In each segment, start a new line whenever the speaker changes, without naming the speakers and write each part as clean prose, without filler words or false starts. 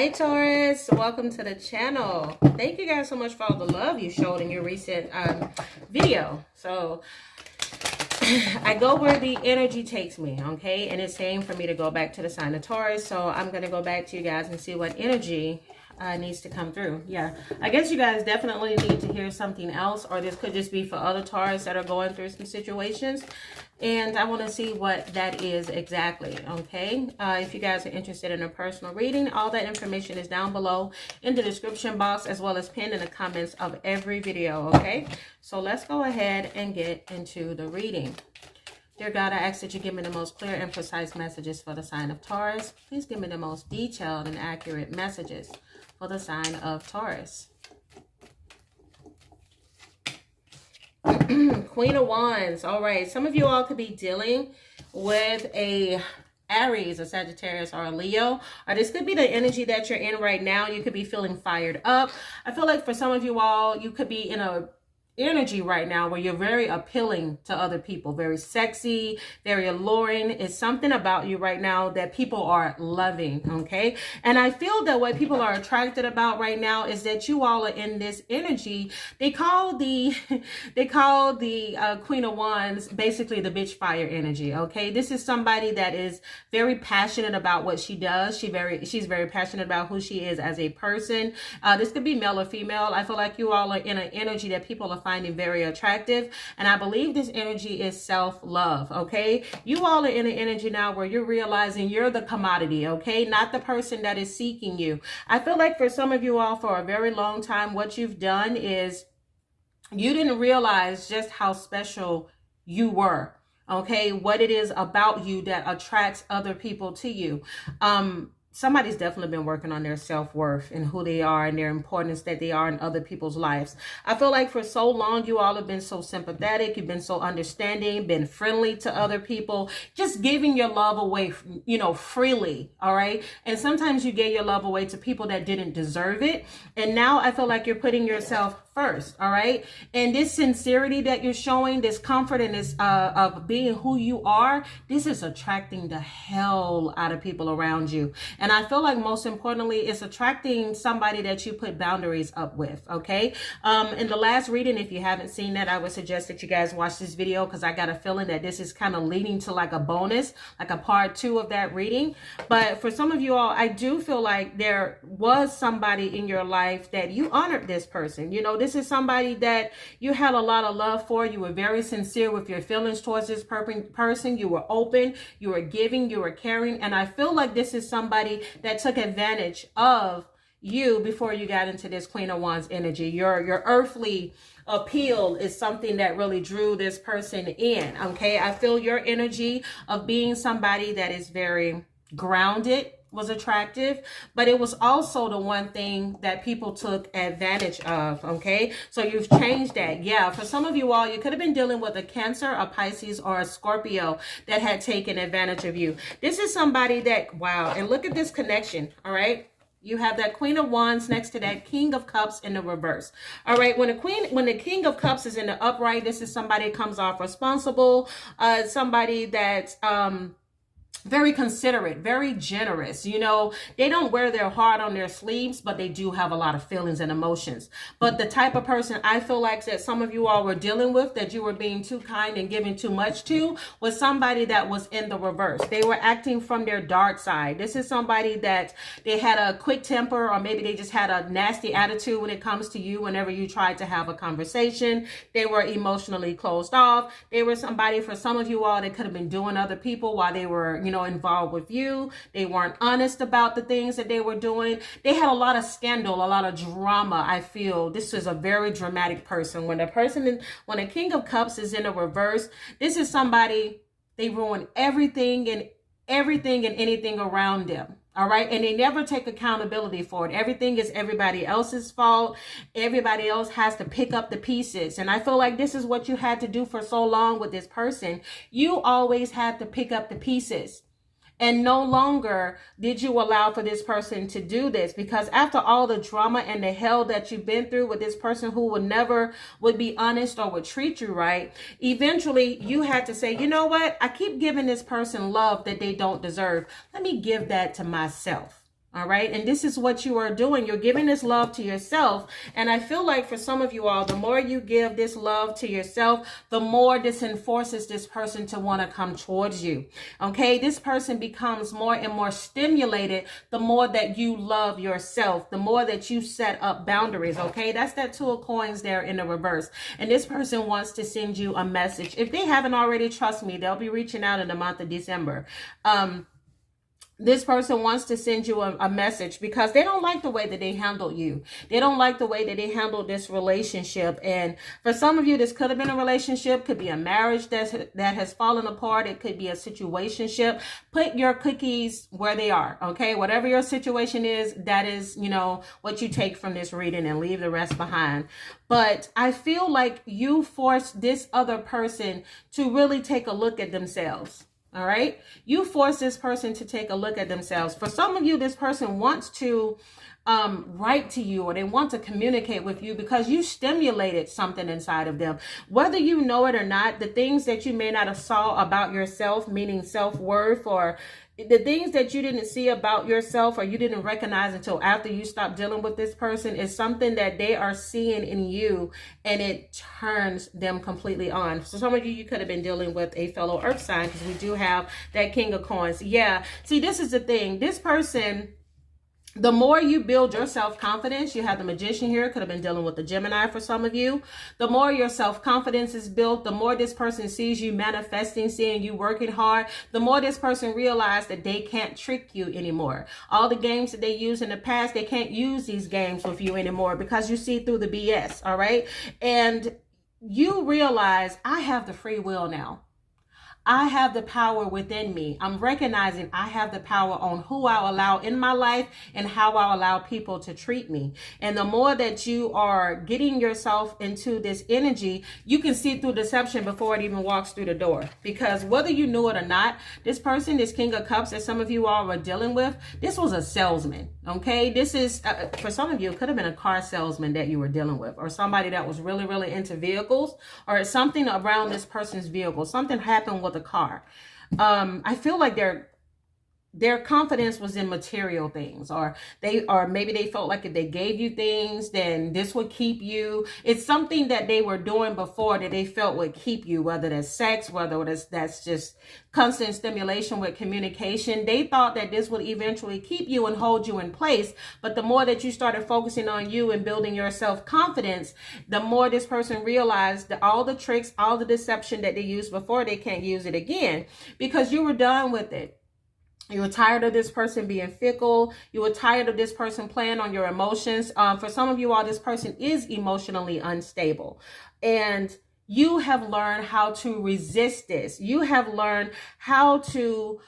Hi Taurus, welcome to the channel. Thank you guys so much for all the love you showed in your recent video. So I go where the energy takes me, okay? And it's saying for me to go back to the sign of Taurus. So I'm going to go back to you guys and see what energy needs to come through. Yeah, I guess you guys definitely need to hear something else, or this could just be for other Taurus that are going through some situations. And I want to see what that is exactly, okay? If you guys are interested in a personal reading, all that information is down below in the description box, as well as pinned in the comments of every video, okay? So let's go ahead and get into the reading. Dear God, I ask that you give me the most clear and precise messages for the sign of Taurus. Please give me the most detailed and accurate messages for the sign of Taurus. Queen of Wands. All right, some of you all could be dealing with a Aries, a Sagittarius, or a Leo, or this could be the energy that you're in right now. You could be feeling fired up. I feel like for some of you all, you could be in a energy right now where you're very appealing to other people, very sexy, very alluring. It's something about you right now that people are loving, okay? And I feel that what people are attracted about right now is that you all are in this energy. They call the Queen of Wands basically the bitch fire energy, okay? This is somebody that is very passionate about what she does. She's very passionate about who she is as a person. This could be male or female. I feel like you all are in an energy that people are finding very attractive, and I believe this energy is self-love, okay? You all are in an energy now where you're realizing you're the commodity, okay? Not the person that is seeking you. I feel like for some of you all, for a very long time, what you've done is you didn't realize just how special you were, okay? What it is about you that attracts other people to you. Somebody's definitely been working on their self-worth and who they are and their importance that they are in other people's lives. I feel like for so long, you all have been so sympathetic. You've been so understanding, been friendly to other people, just giving your love away, you know, freely. All right. And sometimes you gave your love away to people that didn't deserve it. And now I feel like you're putting yourself first. All right. And this sincerity that you're showing, this comfort and this of being who you are, this is attracting the hell out of people around you. And I feel like most importantly, it's attracting somebody that you put boundaries up with, okay? In the last reading, if you haven't seen that, I would suggest that you guys watch this video, because I got a feeling that this is kind of leading to like a bonus, like a part 2 of that reading. But for some of you all, I do feel like there was somebody in your life that you honored this person. You know, this is somebody that you had a lot of love for. You were very sincere with your feelings towards this person. You were open, you were giving, you were caring. And I feel like this is somebody that took advantage of you before you got into this Queen of Wands energy. Your earthly appeal is something that really drew this person in, okay? I feel your energy of being somebody that is very grounded was attractive, but it was also the one thing that people took advantage of, okay? So you've changed that. Yeah, for some of you all, you could have been dealing with a Cancer, a Pisces, or a Scorpio that had taken advantage of you. This is somebody that, wow, and look at this connection, all right? You have that Queen of Wands next to that King of Cups in the reverse. All right, when the King of Cups is in the upright, this is somebody that comes off responsible, somebody that's very considerate, very generous. You know, they don't wear their heart on their sleeves, but they do have a lot of feelings and emotions. But the type of person I feel like that some of you all were dealing with, that you were being too kind and giving too much to, was somebody that was in the reverse. They were acting from their dark side. This is somebody that they had a quick temper, or maybe they just had a nasty attitude when it comes to you. Whenever you tried to have a conversation, they were emotionally closed off. They were somebody, for some of you all, that could have been doing other people while they were, you know, involved with you. They weren't honest about the things that they were doing. They had a lot of scandal, a lot of drama. I feel this is a very dramatic person. When a King of Cups is in a reverse, this is somebody, they ruin everything and anything around them. All right. And they never take accountability for it. Everything is everybody else's fault. Everybody else has to pick up the pieces. And I feel like this is what you had to do for so long with this person. You always had to pick up the pieces. And no longer did you allow for this person to do this, because after all the drama and the hell that you've been through with this person who would be honest or would treat you right, eventually you had to say, you know what? I keep giving this person love that they don't deserve. Let me give that to myself. All right. And this is what you are doing. You're giving this love to yourself. And I feel like for some of you all, the more you give this love to yourself, the more this enforces this person to want to come towards you. Okay. This person becomes more and more stimulated the more that you love yourself, the more that you set up boundaries. Okay. That's that 2 of coins there in the reverse. And this person wants to send you a message. If they haven't already, trust me, they'll be reaching out in the month of December. This person wants to send you a message because they don't like the way that they handled you. They don't like the way that they handled this relationship. And for some of you, this could have been a relationship, could be a marriage that has fallen apart. It could be a situationship. Put your cookies where they are, okay? Whatever your situation is, that is, you know, what you take from this reading, and leave the rest behind. But I feel like you forced this other person to really take a look at themselves. All right. You force this person to take a look at themselves. For some of you, this person wants to write to you, or they want to communicate with you because you stimulated something inside of them. Whether you know it or not, the things that you may not have saw about yourself, meaning self-worth, or the things that you didn't see about yourself or you didn't recognize until after you stopped dealing with this person, is something that they are seeing in you, and it turns them completely on. So some of you could have been dealing with a fellow earth sign, because we do have that King of Coins. Yeah. See, this is the thing. This person, the more you build your self-confidence, you have the Magician here, could have been dealing with the Gemini for some of you. The more your self-confidence is built, the more this person sees you manifesting, seeing you working hard, the more this person realizes that they can't trick you anymore. All the games that they used in the past, they can't use these games with you anymore because you see through the BS, all right? And you realize, I have the free will now. I have the power within me. I'm recognizing I have the power on who I allow in my life and how I allow people to treat me. And the more that you are getting yourself into this energy, you can see through deception before it even walks through the door. Because whether you knew it or not, this person, this King of Cups that some of you all were dealing with, this was a salesman. Okay, this is, for some of you, it could have been a car salesman that you were dealing with, or somebody that was really, really into vehicles, or something around this person's vehicle. Something happened with a car. I feel like their confidence was in material things, or maybe they felt like if they gave you things, then this would keep you. It's something that they were doing before that they felt would keep you, whether that's sex, whether that's just constant stimulation with communication. They thought that this would eventually keep you and hold you in place. But the more that you started focusing on you and building your self-confidence, the more this person realized that all the tricks, all the deception that they used before, they can't use it again, because you were done with it. You were tired of this person being fickle. You were tired of this person playing on your emotions. For some of you all, this person is emotionally unstable. And you have learned how to resist this. You have learned how to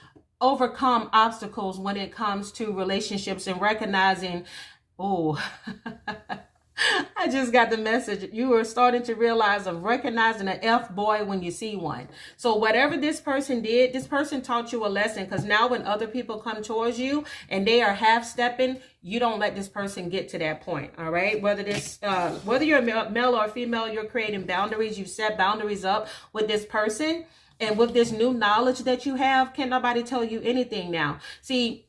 overcome obstacles when it comes to relationships, and recognizing, oh, I just got the message. You are starting to realize of recognizing an F-boy when you see one. So whatever this person did, this person taught you a lesson, because now when other people come towards you and they are half-stepping, you don't let this person get to that point, all right? Whether you're male or female, you're creating boundaries. You set boundaries up with this person. And with this new knowledge that you have, can't nobody tell you anything now. See,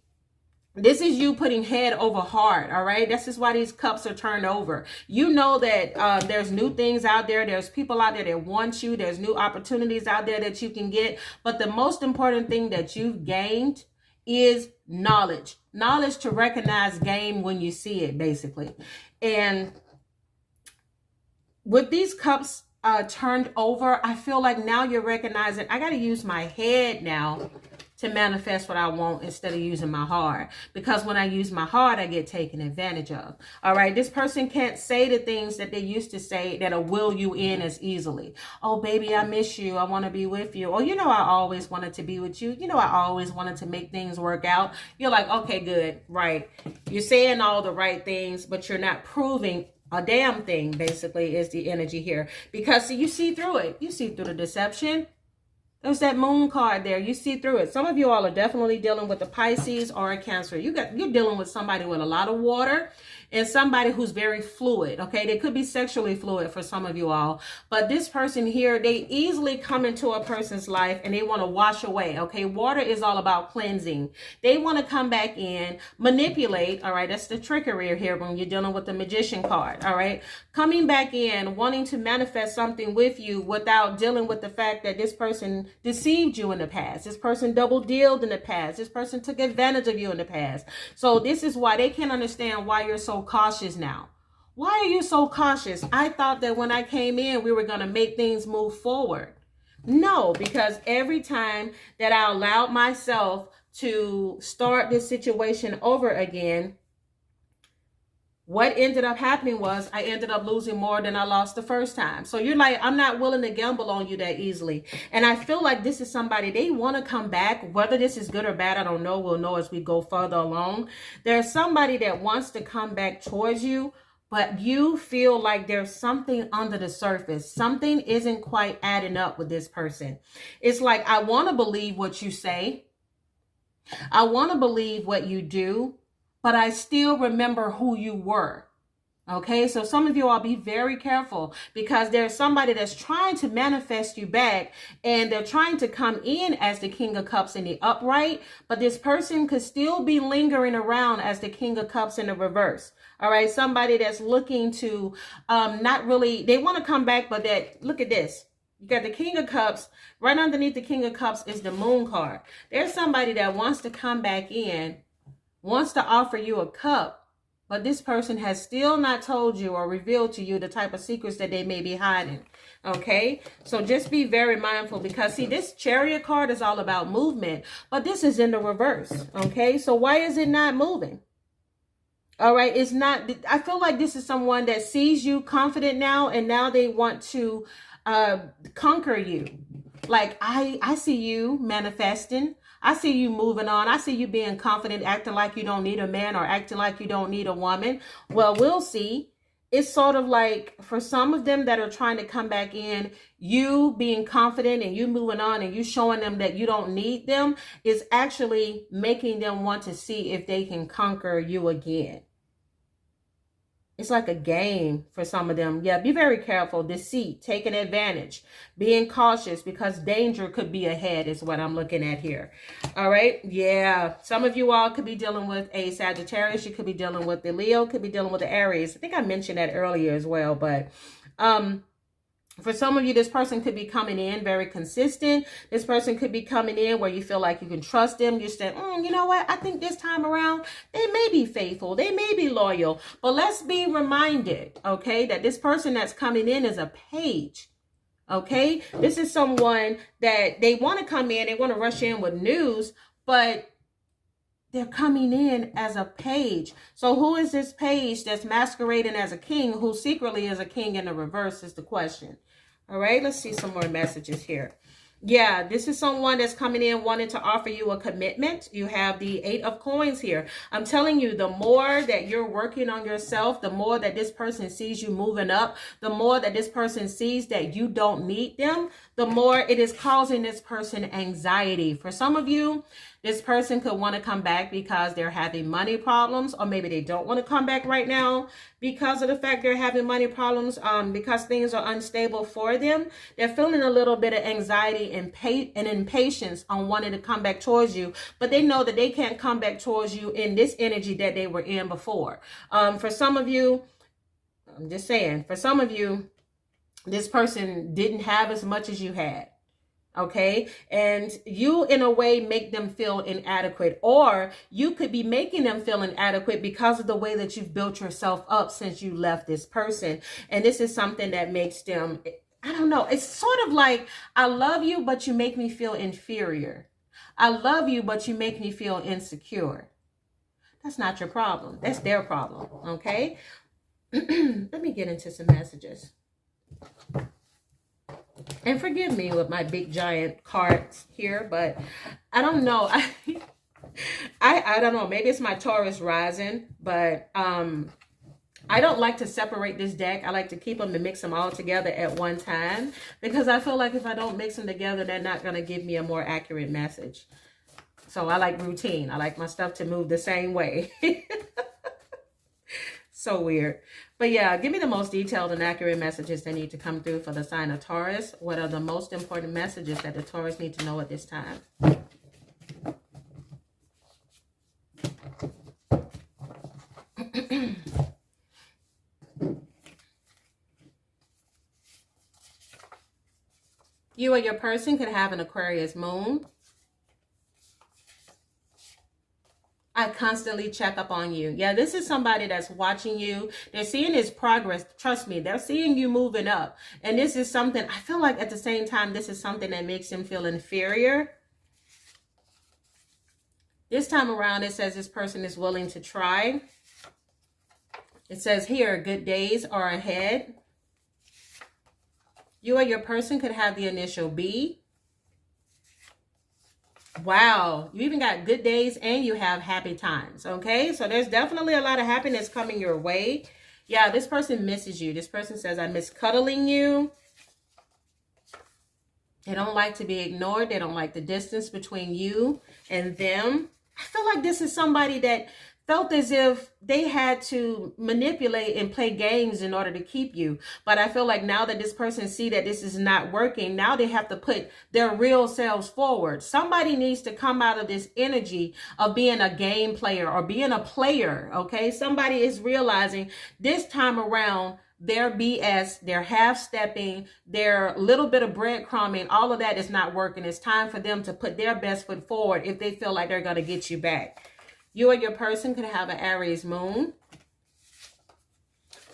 this is you putting head over heart, all right? This is why these cups are turned over. You know that there's new things out there. There's people out there that want you. There's new opportunities out there that you can get. But the most important thing that you've gained is knowledge. Knowledge to recognize game when you see it, basically. And with these cups turned over, I feel like now you're recognizing, I got to use my head now to manifest what I want instead of using my heart. Because when I use my heart, I get taken advantage of. All right. This person can't say the things that they used to say that'll will you in as easily. Oh, baby, I miss you. I want to be with you. Oh, you know, I always wanted to be with you. You know, I always wanted to make things work out. You're like, okay, good. Right. You're saying all the right things, but you're not proving a damn thing, basically, is the energy here. Because see, you see through it. You see through the deception. There's that moon card there. You see through it. Some of you all are definitely dealing with a Pisces or a Cancer. You're dealing with somebody with a lot of water. and somebody who's very fluid. Okay, they could be sexually fluid for some of you all, but this person here, they easily come into a person's life and they want to wash away. Okay, water is all about cleansing. They want to come back in, manipulate. All right, that's the trickery here when you're dealing with the Magician card. All right, coming back in, wanting to manifest something with you without dealing with the fact that this person deceived you in the past. This person double dealed in the past. This person took advantage of you in the past. So this is why they can't understand why you're so cautious now. Why are you so cautious? I thought that when I came in, we were going to make things move forward. No, because every time that I allowed myself to start this situation over again, what ended up happening was I ended up losing more than I lost the first time. So you're like, I'm not willing to gamble on you that easily. And I feel like this is somebody, they want to come back. Whether this is good or bad, I don't know. We'll know as we go further along. There's somebody that wants to come back towards you, but you feel like there's something under the surface. Something isn't quite adding up with this person. It's like, I want to believe what you say. I want to believe what you do, but I still remember who you were. Okay, so some of you all be very careful, because there's somebody that's trying to manifest you back, and they're trying to come in as the King of Cups in the upright, but this person could still be lingering around as the King of Cups in the reverse. All right, somebody that's looking to not really, they want to come back, but that, look at this. You got the King of Cups. Right underneath the King of Cups is the Moon card. There's somebody that wants to come back in, wants to offer you a cup, but this person has still not told you or revealed to you the type of secrets that they may be hiding. Okay, so just be very mindful, because see, this Chariot card is all about movement, but this is in the reverse. Okay, so why is it not moving? All right, it's not, I feel like this is someone that sees you confident now, and now they want to conquer you. Like, I see you manifesting. I see you moving on. I see you being confident, acting like you don't need a man or acting like you don't need a woman. Well, we'll see. It's sort of like, for some of them that are trying to come back in, you being confident and you moving on and you showing them that you don't need them is actually making them want to see if they can conquer you again. It's like a game for some of them. Yeah, be very careful. Deceit, taking advantage, being cautious, because danger could be ahead is what I'm looking at here. All right. Yeah. Some of you all could be dealing with a Sagittarius. You could be dealing with the Leo, could be dealing with the Aries. I think I mentioned that earlier as well, but for some of you, this person could be coming in very consistent. This person could be coming in where you feel like you can trust them. You say, you know what? I think this time around, they may be faithful. They may be loyal. But let's be reminded, okay, that this person that's coming in is a page. Okay, this is someone that they want to come in. They want to rush in with news, but they're coming in as a page. So who is this page that's masquerading as a king, who secretly is a king in the reverse, is the question. All right, let's see some more messages here. Yeah, this is someone that's coming in wanting to offer you a commitment. You have the 8 of Coins here. I'm telling you, the more that you're working on yourself, the more that this person sees you moving up, the more that this person sees that you don't need them, the more it is causing this person anxiety. For some of you, this person could want to come back because they're having money problems, or maybe they don't want to come back right now because of the fact they're having money problems, because things are unstable for them. They're feeling a little bit of anxiety and impatience on wanting to come back towards you, but they know that they can't come back towards you in this energy that they were in before. For some of you, I'm just saying, for some of you, this person didn't have as much as you had. Okay, and you in a way make them feel inadequate, or you could be making them feel inadequate because of the way that you've built yourself up since you left this person. And this is something that makes them, I don't know, it's sort of like, I love you, but you make me feel inferior. I love you, but you make me feel insecure. That's not your problem. That's their problem. Okay, let me get into some messages. And forgive me with my big giant cards here, but I don't know. I don't know. Maybe it's my Taurus rising, but I don't like to separate this deck. I like to keep them and mix them all together at one time, because I feel like if I don't mix them together, they're not going to give me a more accurate message. So I like routine. I like my stuff to move the same way. So weird. But yeah, give me the most detailed and accurate messages that need to come through for the sign of Taurus. What are the most important messages that the Taurus need to know at this time? You or your person could have an Aquarius moon. I constantly check up on you. Yeah, this is somebody that's watching you. They're seeing his progress. Trust me, they're seeing you moving up. And this is something, I feel like at the same time, this is something that makes him feel inferior. This time around, it says this person is willing to try. It says here, good days are ahead. You or your person could have the initial B. Wow, you even got good days and you have happy times, okay? So there's definitely a lot of happiness coming your way. Yeah, this person misses you. This person says, I miss cuddling you. They don't like to be ignored. They don't like the distance between you and them. I feel like this is somebody that felt as if they had to manipulate and play games in order to keep you. But I feel like now that this person see that this is not working, now they have to put their real selves forward. Somebody needs to come out of this energy of being a game player or being a player, okay? Somebody is realizing this time around, their BS, their half-stepping, their little bit of breadcrumbing, all of that is not working. It's time for them to put their best foot forward if they feel like they're going to get you back. You or your person could have an Aries moon.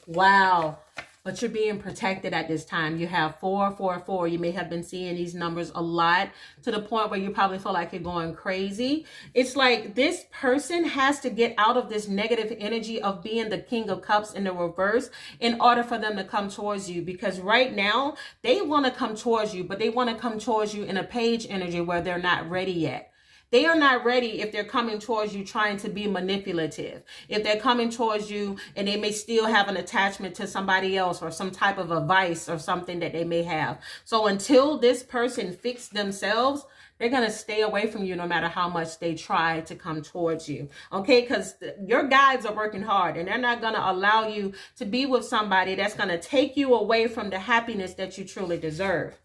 Wow. But you're being protected at this time. You have 444. You may have been seeing these numbers a lot to the point where you probably feel like you're going crazy. It's like this person has to get out of this negative energy of being the King of Cups in the reverse in order for them to come towards you. Because right now, they want to come towards you, but they want to come towards you in a page energy where they're not ready yet. They are not ready if they're coming towards you trying to be manipulative. If they're coming towards you and they may still have an attachment to somebody else or some type of a vice or something that they may have. So until this person fixes themselves, they're going to stay away from you no matter how much they try to come towards you. Okay, because your guides are working hard and they're not going to allow you to be with somebody that's going to take you away from the happiness that you truly deserve.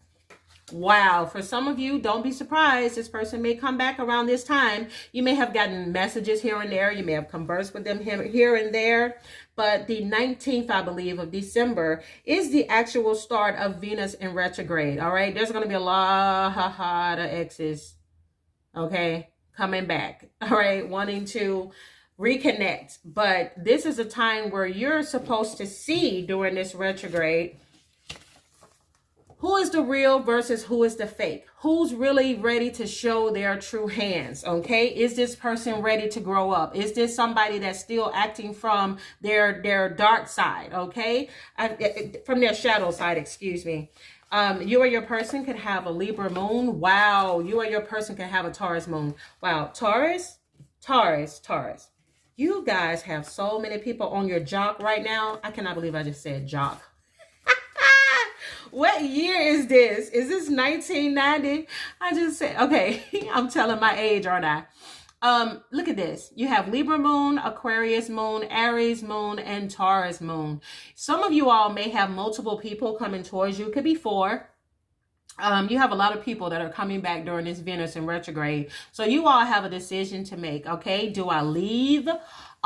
Wow. For some of you, don't be surprised. This person may come back around this time. You may have gotten messages here and there. You may have conversed with them here and there. But the 19th, I believe, of December is the actual start of Venus in retrograde. All right. There's going to be a lot of exes. Okay. Coming back. All right. Wanting to reconnect. But this is a time where you're supposed to see during this retrograde who is the real versus who is the fake? Who's really ready to show their true hands, okay? Is this person ready to grow up? Is this somebody that's still acting from their dark side, okay? From their shadow side, excuse me. You or your person could have a Libra moon. Wow. You or your person could have a Taurus moon. Wow. Taurus. You guys have so many people on your jock right now. I cannot believe I just said jock. What year is this? Is this 1990? I just said, okay, I'm telling my age, aren't I? Look at this. You have Libra moon, Aquarius moon, Aries moon, and Taurus moon. Some of you all may have multiple people coming towards you. It could be 4. You have a lot of people that are coming back during this Venus in retrograde. So you all have a decision to make, okay? Do I leave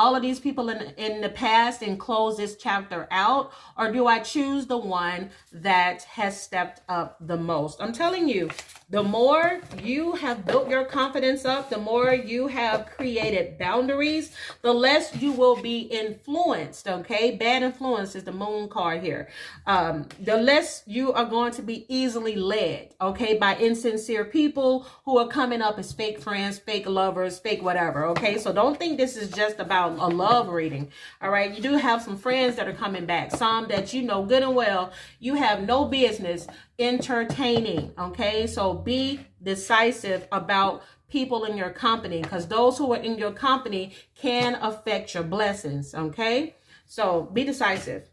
all of these people in the past and close this chapter out? Or do I choose the one that has stepped up the most? I'm telling you, the more you have built your confidence up, the more you have created boundaries, the less you will be influenced, okay? Bad influence is the moon card here. The less you are going to be easily led, okay, by insincere people who are coming up as fake friends, fake lovers, fake whatever, okay? So don't think this is just about a love reading, all right? You do have some friends that are coming back, some that you know good and well you have no business entertaining, okay? So be decisive about people in your company, because those who are in your company can affect your blessings, okay? So be decisive.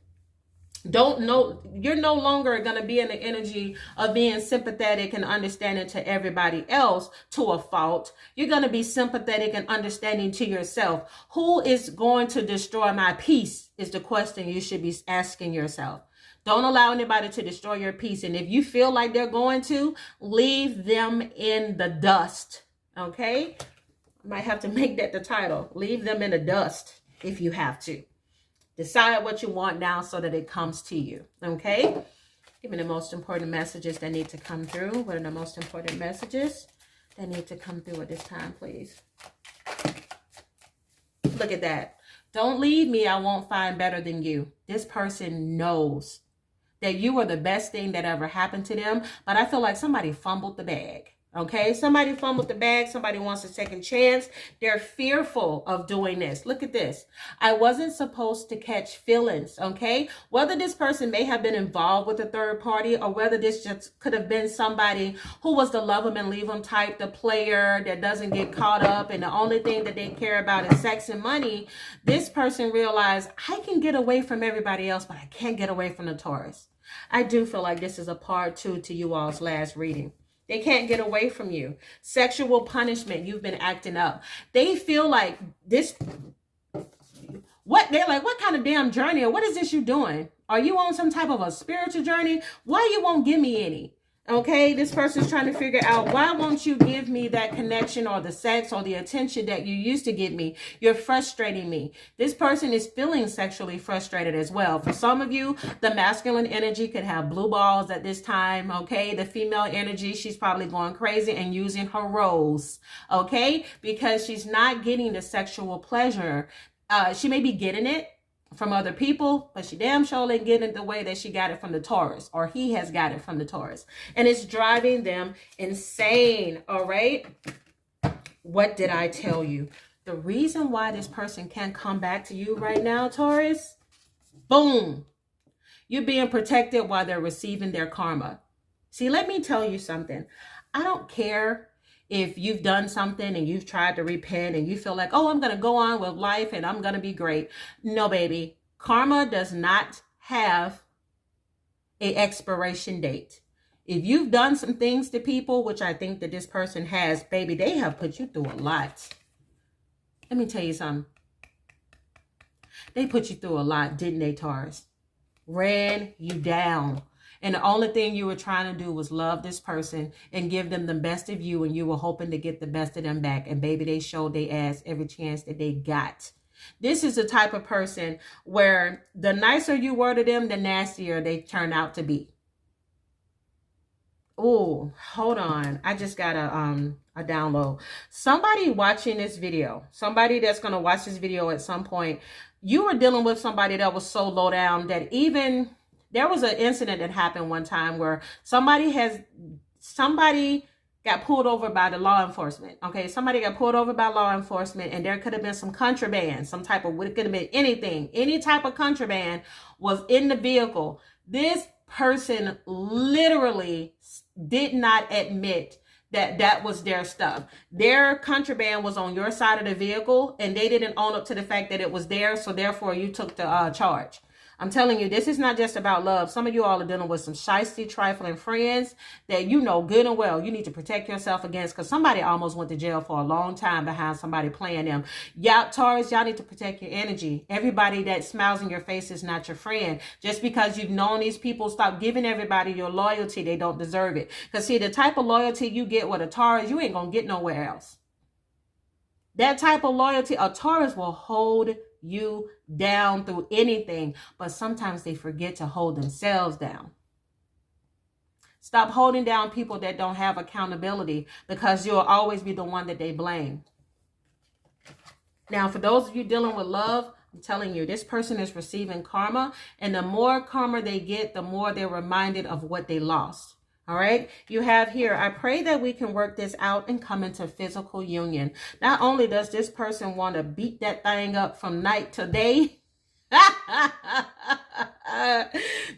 You're no longer going to be in the energy of being sympathetic and understanding to everybody else to a fault. You're going to be sympathetic and understanding to yourself. Who is going to destroy my peace is the question you should be asking yourself. Don't allow anybody to destroy your peace. And if you feel like they're going to, leave them in the dust. Okay? I might have to make that the title. Leave them in the dust if you have to. Decide what you want now so that it comes to you. Okay? Give me the most important messages that need to come through. What are the most important messages that need to come through at this time, please? Look at that. Don't leave me. I won't find better than you. This person knows that you were the best thing that ever happened to them. But I feel like somebody fumbled the bag. Okay, somebody fumbled the bag. Somebody wants a second chance. They're fearful of doing this. Look at this. I wasn't supposed to catch feelings. Okay, whether this person may have been involved with a third party or whether this just could have been somebody who was the love them and leave them type, the player that doesn't get caught up and the only thing that they care about is sex and money. This person realized, I can get away from everybody else, but I can't get away from the Taurus. I do feel like this is a part 2 to you all's last reading. They can't get away from you. Sexual punishment. You've been acting up. They feel like this. They're like, what kind of damn journey? Or what is this you doing? Are you on some type of a spiritual journey? Why you won't give me any? Okay, this person's trying to figure out, why won't you give me that connection or the sex or the attention that you used to give me? You're frustrating me. This person is feeling sexually frustrated as well. For some of you, the masculine energy could have blue balls at this time. Okay, the female energy, she's probably going crazy and using her roles. Okay, because she's not getting the sexual pleasure. She may be getting it from other people, but she damn sure ain't getting it the way that she got it from the Taurus, or he has got it from the Taurus, and it's driving them insane. All right, what did I tell you? The reason why this person can't come back to you right now, Taurus, boom, you're being protected while they're receiving their karma. See, let me tell you something. I don't care if you've done something and you've tried to repent and you feel like, oh, I'm going to go on with life and I'm going to be great. No, baby. Karma does not have an expiration date. If you've done some things to people, which I think that this person has, baby, they have put you through a lot. Let me tell you something. They put you through a lot, didn't they, Taurus? Ran you down. And the only thing you were trying to do was love this person and give them the best of you. And you were hoping to get the best of them back. And baby, they showed their ass every chance that they got. This is the type of person where the nicer you were to them, the nastier they turn out to be. Oh, hold on. I just got a download. Somebody watching this video, somebody that's going to watch this video at some point, you were dealing with somebody that was so low down that even... There was an incident that happened one time where somebody got pulled over by the law enforcement. Okay, somebody got pulled over by law enforcement, and there could have been some contraband, some type of, it could have been anything, any type of contraband was in the vehicle. This person literally did not admit that that was their stuff. Their contraband was on your side of the vehicle, and they didn't own up to the fact that it was there, so therefore you took the charge. I'm telling you, this is not just about love. Some of you all are dealing with some shiesty, trifling friends that you know good and well you need to protect yourself against, because somebody almost went to jail for a long time behind somebody playing them. Y'all, Taurus, y'all need to protect your energy. Everybody that smiles in your face is not your friend. Just because you've known these people, stop giving everybody your loyalty. They don't deserve it. Because see, the type of loyalty you get with a Taurus, you ain't going to get nowhere else. That type of loyalty, a Taurus will hold you down through anything, but sometimes they forget to hold themselves down. Stop holding down people that don't have accountability, because you'll always be the one that they blame. Now, for those of you dealing with love, I'm telling you, this person is receiving karma, and the more karma they get, the more they're reminded of what they lost. All right, you have here, I pray that we can work this out and come into physical union. Not only does this person want to beat that thing up from night to day,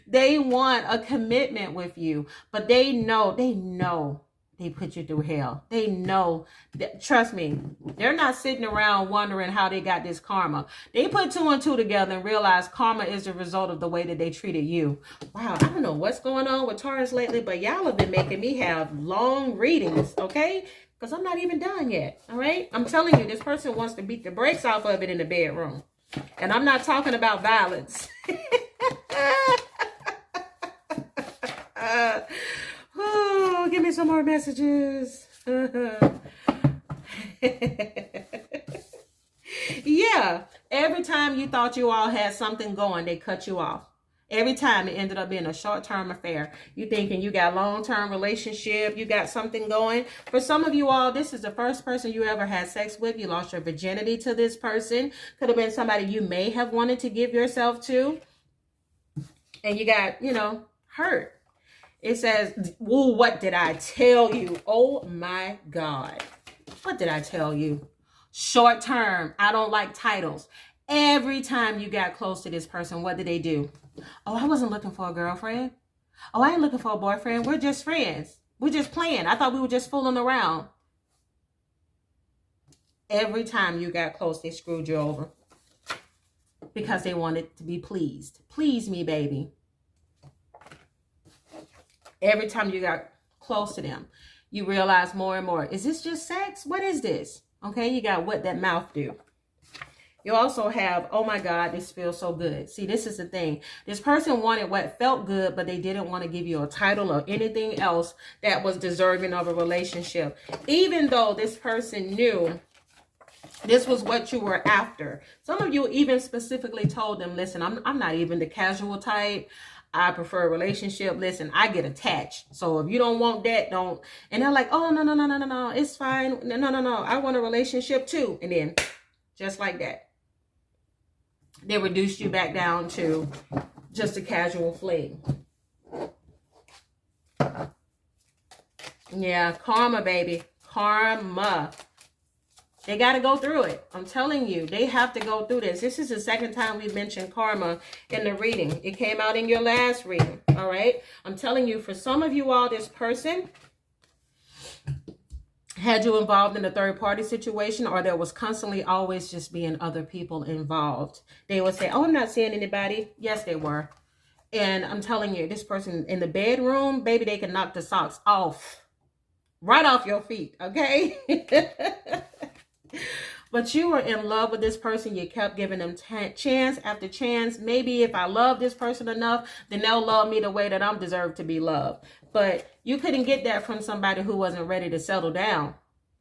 they want a commitment with you, but they know they put you through hell. They know that, trust me, they're not sitting around wondering how they got this karma. They put 2 and 2 together and realize karma is the result of the way that they treated you. Wow, I don't know what's going on with Taurus lately, but y'all have been making me have long readings, okay? Because I'm not even done yet, all right? I'm telling you, this person wants to beat the brakes off of it in the bedroom. And I'm not talking about violence. Oh, give me some more messages. Yeah, every time you thought you all had something going, they cut you off. Every time it ended up being a short-term affair. You thinking you got long-term relationship, you got something going. For some of you all, this is the first person you ever had sex with. You lost your virginity to this person. Could have been somebody you may have wanted to give yourself to. And you got, you know, hurt. It says, "Woo, what did I tell you?" Oh my God. What did I tell you? Short term. I don't like titles. Every time you got close to this person, what did they do? "Oh, I wasn't looking for a girlfriend. Oh, I ain't looking for a boyfriend. We're just friends. We're just playing. I thought we were just fooling around." Every time you got close, they screwed you over. Because they wanted to be pleased. Please me, baby. Every time you got close to them, you realize more and more, is this just sex? What is this? Okay, you got what that mouth do. You also have, oh my God, this feels so good. See, this is the thing. This person wanted what felt good, but they didn't want to give you a title or anything else that was deserving of a relationship. Even though this person knew this was what you were after. Some of you even specifically told them, listen, I'm not even the casual type. I prefer a relationship. Listen, I get attached. So if you don't want that, don't. And they're like, oh, no. It's fine. No. I want a relationship too. And then just like that, they reduced you back down to just a casual fling. Yeah, karma, baby. Karma. They got to go through it. I'm telling you, they have to go through this. This is the second time we've mentioned karma in the reading. It came out in your last reading, all right? I'm telling you, for some of you all, this person had you involved in a third-party situation, or there was constantly always just being other people involved. They would say, oh, I'm not seeing anybody. Yes, they were. And I'm telling you, this person in the bedroom, baby, they can knock the socks off. Right off your feet, okay? But you were in love with this person. You kept giving them chance after chance. Maybe if I love this person enough, then they'll love me the way that I'm deserved to be loved. But you couldn't get that from somebody who wasn't ready to settle down.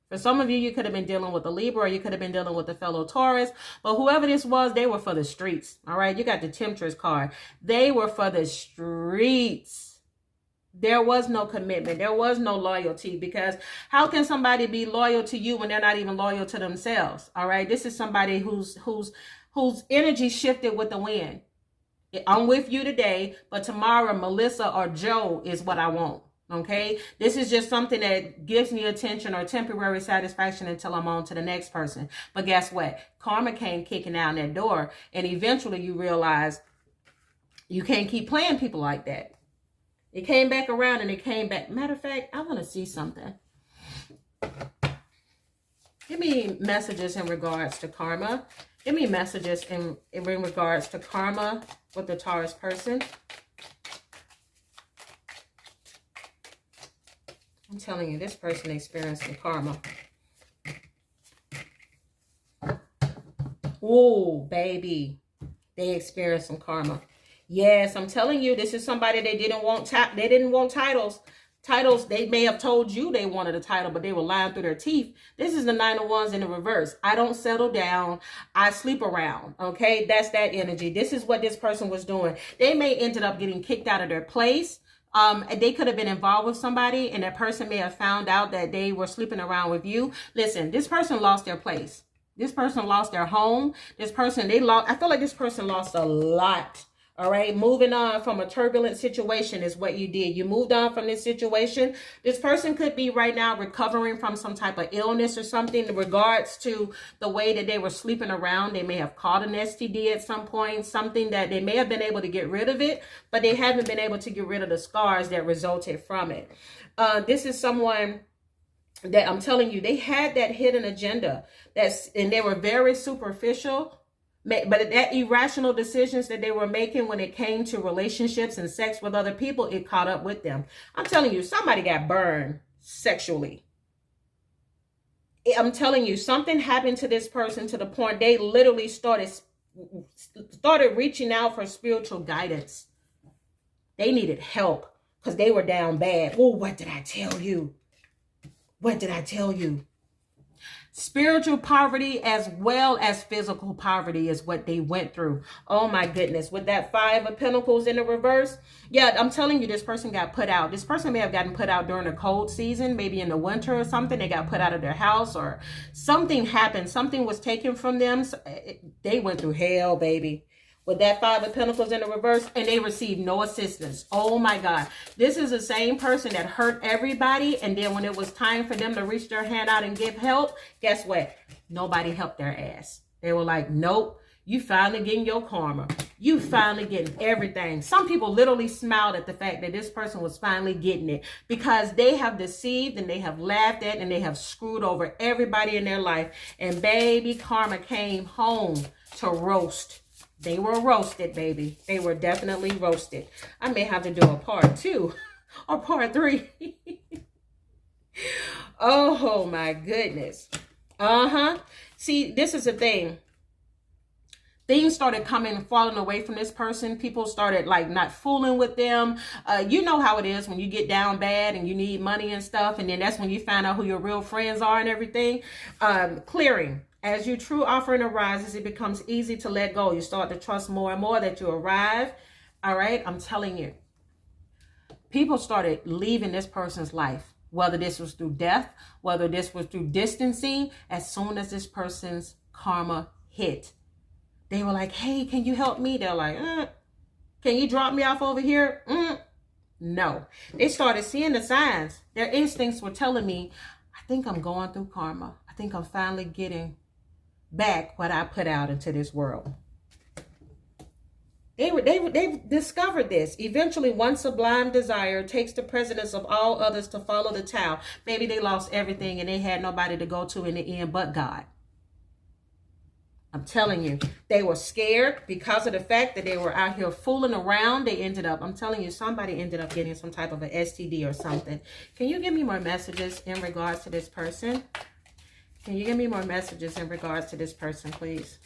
For some of you, you could have been dealing with a Libra, or you could have been dealing with a fellow Taurus. But whoever this was, they were for the streets. All right, you got the Temptress card. They were for the streets. There was no commitment. There was no loyalty, because how can somebody be loyal to you when they're not even loyal to themselves? All right. This is somebody whose energy shifted with the wind. I'm with you today, but tomorrow Melissa or Joe is what I want. Okay. This is just something that gives me attention or temporary satisfaction until I'm on to the next person. But guess what? Karma came kicking down that door, and eventually you realize you can't keep playing people like that. It came back around, and it came back. Matter of fact, I want to see something. Give me messages in regards to karma. Give me messages in regards to karma with the Taurus person. I'm telling you, this person experienced some karma. Oh, baby. They experienced some karma. Yes, I'm telling you, this is somebody they didn't want. They didn't want titles. Titles, they may have told you they wanted a title, but they were lying through their teeth. This is the 9 of Wands in the reverse. I don't settle down. I sleep around. Okay, that's that energy. This is what this person was doing. They may ended up getting kicked out of their place. They could have been involved with somebody, and that person may have found out that they were sleeping around with you. Listen, this person lost their place. This person lost their home. This person, I feel like this person lost a lot. All right, moving on from a turbulent situation is what you did. You moved on from this situation. This person could be right now recovering from some type of illness or something in regards to the way that they were sleeping around. They may have caught an STD at some point, something that they may have been able to get rid of it, but they haven't been able to get rid of the scars that resulted from it. This is someone that I'm telling you, they had that hidden agenda. And they were very superficial. But that irrational decisions that they were making when it came to relationships and sex with other people, it caught up with them. I'm telling you, somebody got burned sexually. I'm telling you, something happened to this person to the point they literally started reaching out for spiritual guidance. They needed help because they were down bad. Oh, what did I tell you? What did I tell you? Spiritual poverty as well as physical poverty is what they went through. Oh my goodness. With that 5 of Pentacles in the reverse. Yeah, I'm telling you, this person got put out. This person may have gotten put out during the cold season, maybe in the winter or something. They got put out of their house or something happened. Something was taken from them. They went through hell, baby. With that 5 of Pentacles in the reverse, and they received no assistance. Oh my God. This is the same person that hurt everybody, and then when it was time for them to reach their hand out and give help, guess what? Nobody helped their ass. They were like, nope, you finally getting your karma. You finally getting everything. Some people literally smiled at the fact that this person was finally getting it because they have deceived and they have laughed at and they have screwed over everybody in their life. And baby, karma came home to roast. They were roasted, baby. They were definitely roasted. I may have to do a part 2 or part 3. Oh, my goodness. See, this is the thing. Things started falling away from this person. People started like not fooling with them. You know how it is when you get down bad and you need money and stuff. And then that's when you find out who your real friends are and everything. Clearing. As your true offering arises, it becomes easy to let go. You start to trust more and more that you arrive. All right. I'm telling you, people started leaving this person's life, whether this was through death, whether this was through distancing. As soon as this person's karma hit, they were like, hey, can you help me? They're like, can you drop me off over here? No. They started seeing the signs. Their instincts were telling me, I think I'm going through karma. I think I'm finally getting back what I put out into this world. They discovered this. Eventually, one sublime desire takes the precedence of all others to follow the Tao. Maybe they lost everything and they had nobody to go to in the end but God. I'm telling you, they were scared because of the fact that they were out here fooling around. They ended up, I'm telling you, somebody ended up getting some type of an STD or something. Can you give me more messages in regards to this person? Can you give me more messages in regards to this person, please?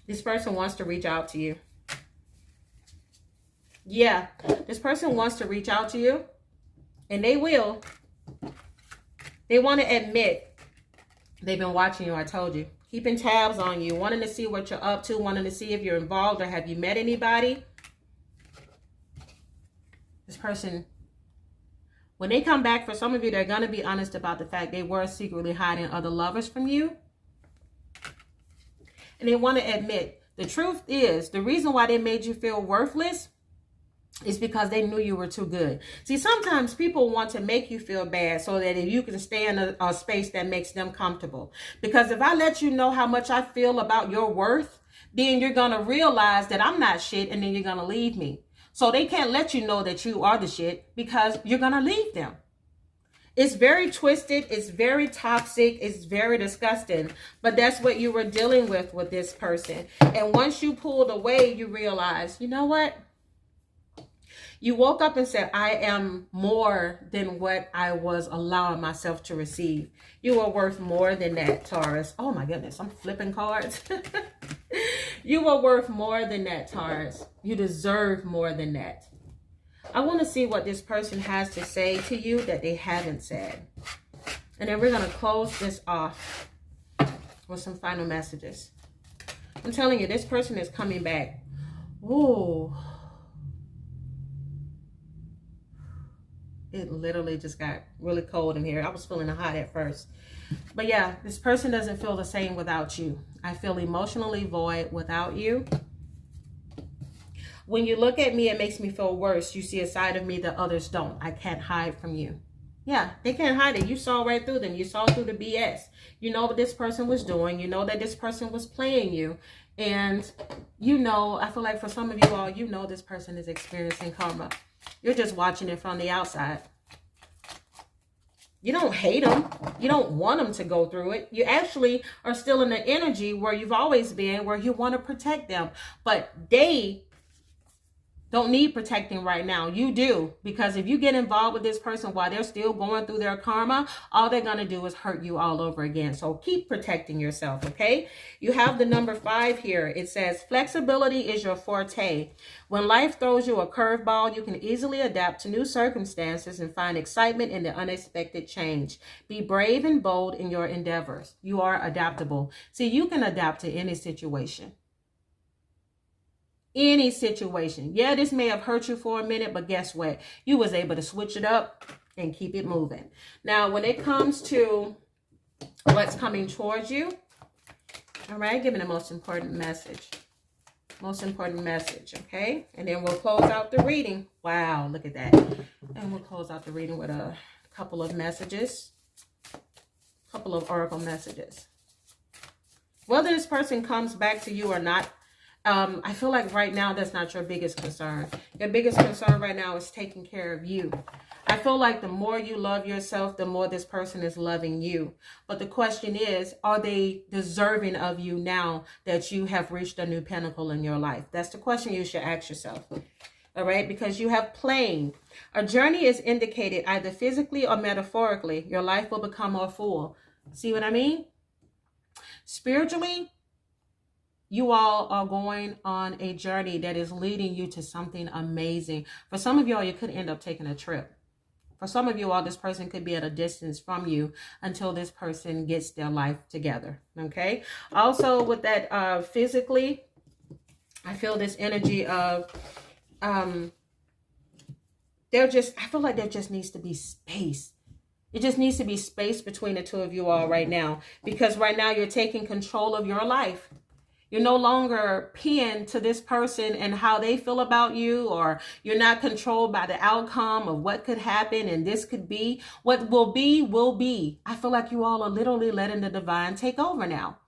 This person wants to reach out to you. Yeah, this person wants to reach out to you, and they will. They want to admit they've been watching you, I told you. Keeping tabs on you, wanting to see what you're up to, wanting to see if you're involved or have you met anybody. This person, when they come back, for some of you, they're going to be honest about the fact they were secretly hiding other lovers from you. And they want to admit, the truth is, the reason why they made you feel worthless is because they knew you were too good. See, sometimes people want to make you feel bad so that you can stay in a space that makes them comfortable. Because if I let you know how much I feel about your worth, then you're going to realize that I'm not shit, and then you're going to leave me. So they can't let you know that you are the shit because you're going to leave them. It's very twisted. It's very toxic. It's very disgusting. But that's what you were dealing with this person. And once you pulled away, you realize, you know what? You woke up and said, I am more than what I was allowing myself to receive. You are worth more than that, Taurus. Oh my goodness, I'm flipping cards. You are worth more than that, Taurus. You deserve more than that. I want to see what this person has to say to you that they haven't said. And then we're going to close this off with some final messages. I'm telling you, this person is coming back. Ooh. It literally just got really cold in here. I was feeling hot at first. But yeah, this person doesn't feel the same without you. I feel emotionally void without you. When you look at me, it makes me feel worse. You see a side of me that others don't. I can't hide from you. Yeah, they can't hide it. You saw right through them. You saw through the BS. You know what this person was doing. You know that this person was playing you. And you know, I feel like for some of you all, you know this person is experiencing karma. You're just watching it from the outside. You don't hate them. You don't want them to go through it. You actually are still in the energy where you've always been, where you want to protect them. But they don't need protecting right now. You do. Because if you get involved with this person while they're still going through their karma, all they're going to do is hurt you all over again. So keep protecting yourself, okay? You have the number 5 here. It says, flexibility is your forte. When life throws you a curveball, you can easily adapt to new circumstances and find excitement in the unexpected change. Be brave and bold in your endeavors. You are adaptable. See, you can adapt to any situation. Any situation. Yeah, this may have hurt you for a minute, but guess what? You was able to switch it up and keep it moving. Now, when it comes to what's coming towards you, all right, give me the most important message. Most important message, okay? And then we'll close out the reading. Wow, look at that. And we'll close out the reading with a couple of messages. A couple of oracle messages. Whether this person comes back to you or not, I feel like right now that's not your biggest concern. Your biggest concern right now is taking care of you. I feel like the more you love yourself, the more this person is loving you. But the question is, are they deserving of you now that you have reached a new pinnacle in your life? That's the question you should ask yourself. All right, because you have plane. A journey is indicated either physically or metaphorically. Your life will become more full. See what I mean? Spiritually, you all are going on a journey that is leading you to something amazing. For some of y'all, you could end up taking a trip. For some of you all, this person could be at a distance from you until this person gets their life together. Okay. Also with that, physically, I feel this energy of, I feel like there just needs to be space. It just needs to be space between the two of you all right now, because right now you're taking control of your life. You're no longer pinned to this person and how they feel about you, or you're not controlled by the outcome of what could happen and this could be. What will be, will be. I feel like you all are literally letting the divine take over now.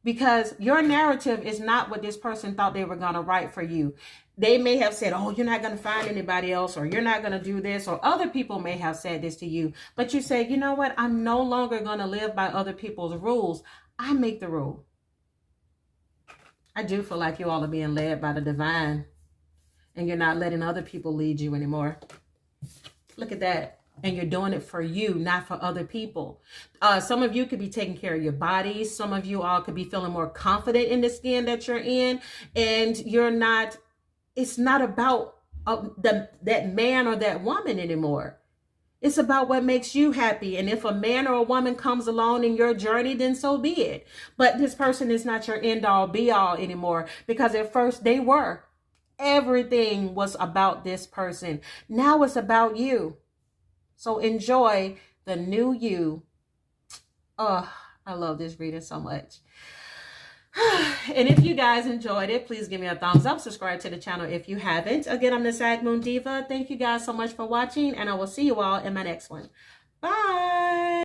Because your narrative is not what this person thought they were going to write for you. They may have said, oh, you're not going to find anybody else, or you're not going to do this, or other people may have said this to you. But you say, you know what? I'm no longer going to live by other people's rules. I make the rule. I do feel like you all are being led by the divine, and you're not letting other people lead you anymore. Look at that. And you're doing it for you, not for other people. Some of you could be taking care of your bodies. Some of you all could be feeling more confident in the skin that you're in, and you're not, it's not about that man or that woman anymore. It's about what makes you happy. And if a man or a woman comes along in your journey, then so be it. But this person is not your end all be all anymore, because at first they were. Everything was about this person. Now it's about you. So enjoy the new you. Oh, I love this reading so much. And if you guys enjoyed it, please give me a thumbs up. Subscribe to the channel if you haven't. Again, I'm the Sagmoondiva. Thank you guys so much for watching, and I will see you all in my next one. Bye.